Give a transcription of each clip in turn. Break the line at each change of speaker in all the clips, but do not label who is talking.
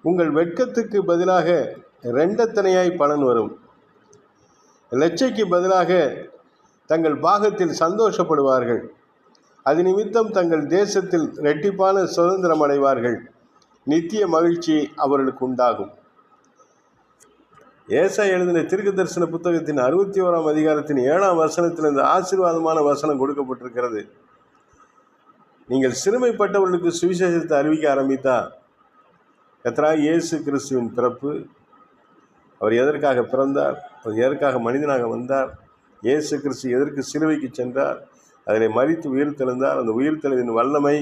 உங்கள் வெட்கத்துக்கு பதிலாக இரண்டத்தனையாய் பலன் வரும். லட்சைக்கு பதிலாக தங்கள் பாகத்தில் சந்தோஷப்படுவார்கள். அது நிமித்தம் தங்கள் தேசத்தில் இரட்டிப்பான சுதந்திரம் அடைவார்கள். நித்திய மகிழ்ச்சி அவர்களுக்கு உண்டாகும். ஏசாயா எழுதின தீர்க்க தரிசன புத்தகத்தின் 61ஆம் அதிகாரத்தின் 7ஆம் வசனத்தில் இந்த ஆசீர்வாதமான வசனம் கொடுக்கப்பட்டிருக்கிறது. நீங்கள் சிறுமைப்பட்டவர்களுக்கு சுவிசேஷத்தை அறிவிக்க ஆரம்பித்தா, கர்த்தராகிய இயேசு கிறிஸ்துவின் பிறப்பு, அவர் எதற்காக பிறந்தார், அவர் எதற்காக மனிதனாக வந்தார், இயேசு கிறிஸ்து எதற்கு சிலுவைக்கு சென்றார், அதில் மரித்து உயிர்த்தெழுந்தார், அந்த உயிர்த்தெழுதின் வல்லமை,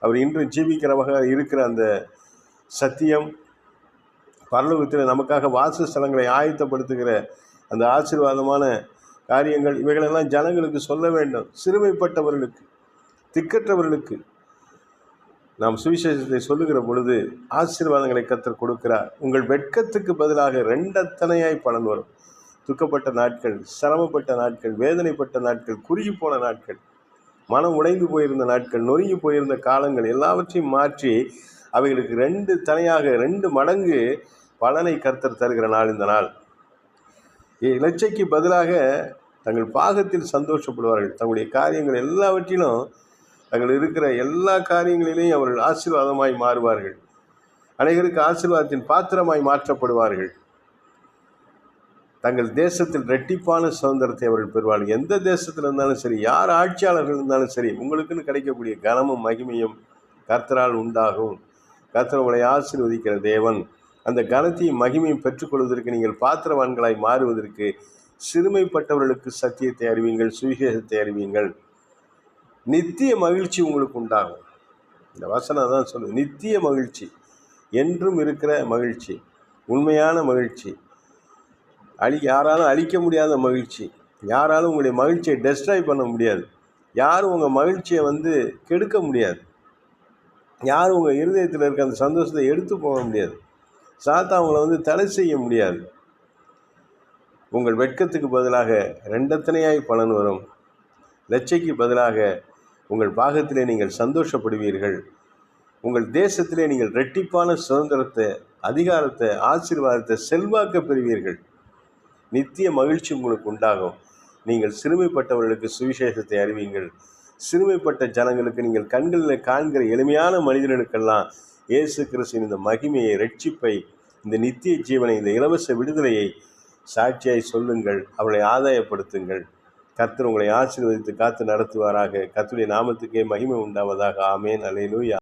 அவர் இன்று ஜீவிக்கிறவக இருக்கிற அந்த சத்தியம், பரலோகத்தில் நமக்காக வாசஸ்தலங்களை ஆயத்தப்படுத்துகிற அந்த ஆசீர்வாதமான காரியங்கள், இவைகளெல்லாம் ஜனங்களுக்கு சொல்ல வேண்டும். சிறுமைப்பட்டவர்களுக்கு, திக்கற்றவர்களுக்கு நாம் சுவிசேஷத்தை சொல்லுகிற பொழுது ஆசீர்வாதங்களை கர்த்தர் கொடுக்கிறார். உங்கள் வெட்கத்துக்கு பதிலாக இரண்டத்தனையாய் பலன் வரும். துக்கப்பட்ட நாட்கள், சிரமப்பட்ட நாட்கள், வேதனைப்பட்ட நாட்கள், குறுகி போன நாட்கள், மனம் உடைந்து போயிருந்த நாட்கள், நொறுங்கி போயிருந்த காலங்கள் எல்லாவற்றையும் மாற்றி அவைகளுக்கு 2 தனையாக 2 மடங்கு பலனை கர்த்தர் தருகிற நாள் இந்த நாள். இலச்சைக்கு பதிலாக தங்கள் பாகத்தில் சந்தோஷப்படுவார்கள். தங்களுடைய காரியங்கள் எல்லாவற்றிலும், தங்கள் இருக்கிற எல்லா காரியங்களிலேயும் அவர்கள் ஆசீர்வாதமாய் மாறுவார்கள். அநேகருக்கு ஆசீர்வாதத்தின் பாத்திரமாய் மாற்றப்படுவார்கள். தங்கள் தேசத்தில் இரட்டிப்பான சுதந்திரத்தை அவர்கள் பெறுவார்கள். எந்த தேசத்தில் இருந்தாலும் சரி, யார் ஆட்சியாளர்கள் இருந்தாலும் சரி, உங்களுக்குன்னு கிடைக்கக்கூடிய கனமும் மகிமையும் கர்த்தரால் உண்டாகும். கர்த்தர் உங்களை ஆசீர்வதிக்கிற தேவன். அந்த கனத்தையும் மகிமையும் பெற்றுக்கொள்வதற்கு நீங்கள் பாத்திரவான்களாய் மாறுவதற்கு சிறுமைப்பட்டவர்களுக்கு சத்தியத்தை அறிவீங்கள், சுவிசேஷத்தை அறிவீங்கள். நித்திய மகிழ்ச்சி உங்களுக்கு உண்டாகும். இந்த வசனம் தான் சொல்லுது, நித்திய மகிழ்ச்சி, என்றும் இருக்கிற மகிழ்ச்சி, உண்மையான மகிழ்ச்சி, யாராலும் அழிக்க முடியாத மகிழ்ச்சி. யாராலும் உங்களுடைய மகிழ்ச்சியை டெஸ்ட்ராய் பண்ண முடியாது. யாரும் உங்கள் மகிழ்ச்சியை கெடுக்க முடியாது. யாரும் உங்கள் இருதயத்தில் இருக்க அந்த சந்தோஷத்தை எடுத்து போக முடியாது. சாத்தா அவங்கள தடை செய்ய முடியாது. உங்கள் வெட்கத்துக்கு பதிலாக இரண்டத்தனையாய் பலன் வரும். லட்சைக்கு பதிலாக உங்கள் பாகத்திலே நீங்கள் சந்தோஷப்படுவீர்கள். உங்கள் தேசத்திலே நீங்கள் இரட்டிப்பான சுதந்திரத்தை, அதிகாரத்தை, ஆசீர்வாதத்தை, செல்வாக்க பெறுவீர்கள். நித்திய மகிழ்ச்சி உங்களுக்கு உண்டாகும். நீங்கள் சிறுமைப்பட்டவர்களுக்கு சுவிசேஷத்தை அறிவீங்கள். சிறுமைப்பட்ட ஜனங்களுக்கு, நீங்கள் கண்களில் காண்கிற எளிமையான மனிதர்களுக்கெல்லாம் இயேசு கிறிஸ்துவின் இந்த மகிமையை, இரட்சிப்பை, இந்த நித்திய ஜீவனை, இந்த இலவச விடுதலையை சாட்சியாய் சொல்லுங்கள். அவளை ஆதாயப்படுத்துங்கள். கர்த்தர் உங்களை ஆசீர்வதித்து காத்து நடத்துவாராக. கர்த்தருடைய நாமத்துக்கே மகிமை உண்டாவதாக. ஆமேன். அல்லேலூயா.